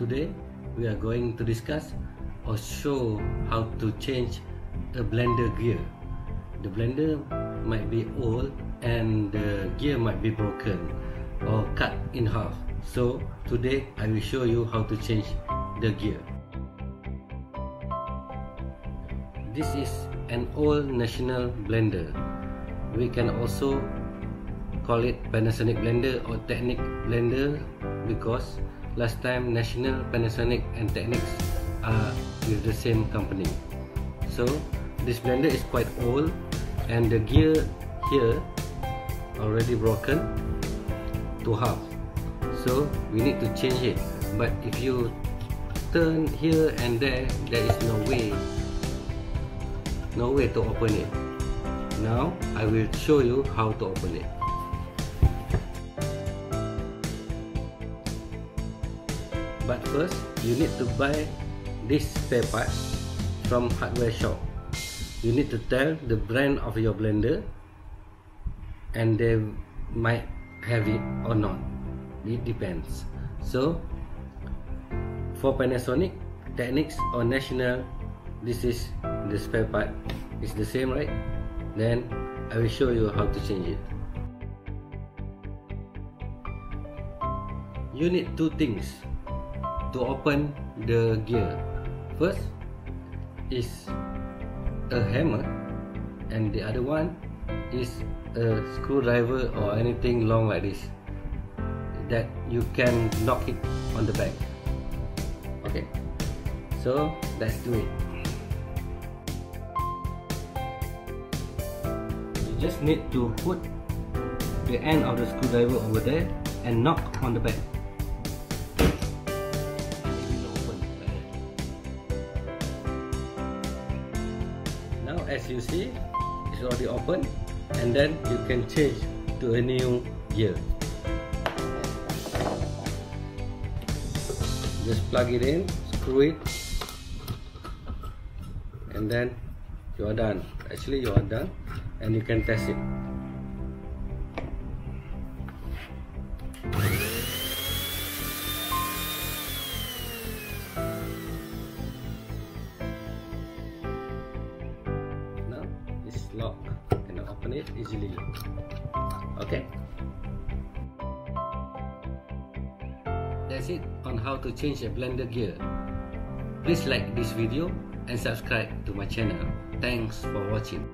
Today we are going to discuss or show how to change a blender gear. The blender might be old and the gear might be broken or cut in half. So today I will show you how to change the gear. This is an old national blender. We can also call it Panasonic blender or Technic blender because last time National, Panasonic and Technics are with the same company. So this blender is quite old and the gear here already broken to half. So we need to change it. But if you turn here and there is no way to open it. Now I will show you how to open it. But first, you need to buy this spare part from hardware shop. You need to tell the brand of your blender and they might have it or not. It depends. So for Panasonic, Technics or National, this is the spare part. It's the same, right? Then I will show you how to change it. You need two things to open the gear. First is a hammer and the other one is a screwdriver or anything long like this that you can knock it on the back. Okay, so let's do it. You just need to put the end of the screwdriver over there and knock on the back. As you see, it's already open, and then you can change to a new gear. Just plug it in, screw it, and then you are done. Actually, you are done, and you can test it. Lock, you can open it easily. Okay, that's it on how to change a blender gear. Please like this video and subscribe to my channel. Thanks for watching.